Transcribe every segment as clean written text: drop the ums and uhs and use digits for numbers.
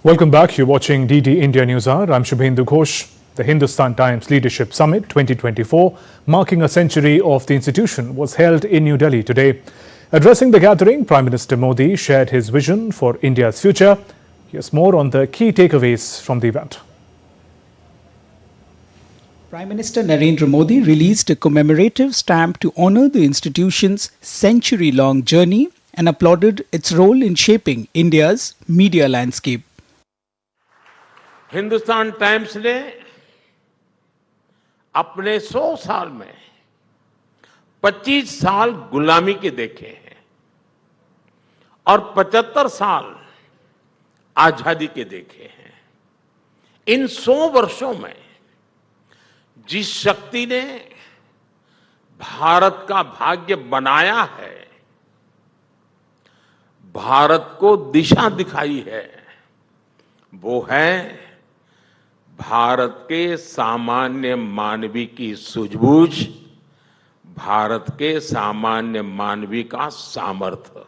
Welcome back. You're watching DD India News Hour. I'm Shubhendu Ghosh. The Hindustan Times Leadership Summit 2024, marking a century of the institution, was held in New Delhi today. Addressing the gathering, Prime Minister Modi shared his vision for India's future. Here's more on the key takeaways from the event. Prime Minister Narendra Modi released a commemorative stamp to honor the institution's century-long journey and applauded its role in shaping India's media landscape. Hindustan times ने अपने 100 साल में 25 साल गुलामी के देखे हैं और 75 साल आजादी के देखे हैं। इन 100 वर्षों में जिस शक्ति ने भारत का भाग्य बनाया है, भारत को दिशा दिखाई है, वो है भारत के सामान्य मानवी की सूझबूझ, भारत के सामान्य मानवी का सामर्थ्य।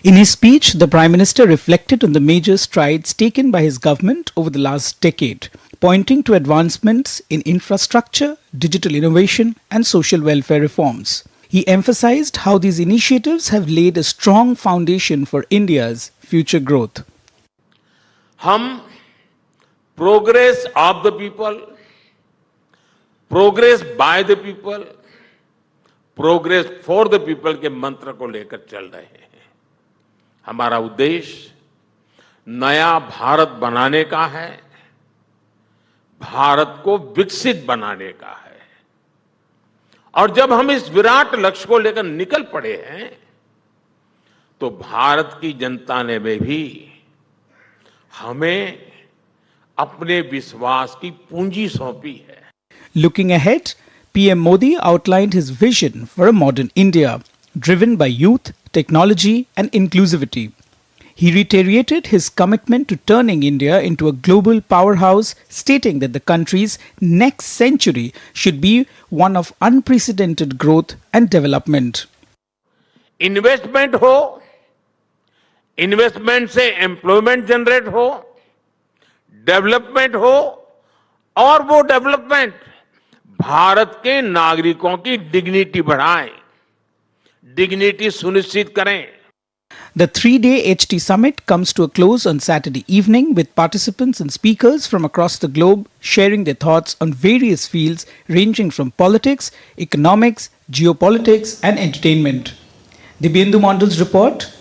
In his speech, the Prime Minister reflected on the major strides taken by his government over the last decade, pointing to advancements in infrastructure, digital innovation, and social welfare reforms. He emphasized how these initiatives have laid a strong foundation for India's future growth. हम progress of the people, progress by the people, progress for the people के मंत्र को लेकर चल रहे हैं। हमारा उद्देश्य नया भारत बनाने का है, भारत को विकसित बनाने का है। और जब हम इस विराट लक्ष्य को लेकर निकल पड़े हैं, तो भारत की जनता ने भी हमें अपने विश्वास की पूंजी सौंपी है। Looking ahead, PM Modi outlined his vision for a modern India, driven by youth, technology and inclusivity. He reiterated his commitment to turning India into a global powerhouse, stating that the country's next century should be one of unprecedented growth and development. Investment हो, investment से employment generate हो, development हो और वो development Bharat के नागरिकों की dignity बढ़ाए, डिग्निटी सुनिश्चित करें। The three-day HT Summit comes to a close on Saturday evening with participants and speakers from across the globe sharing their thoughts on various fields ranging from politics, economics, geopolitics and entertainment. Dibyendu Mondal's report.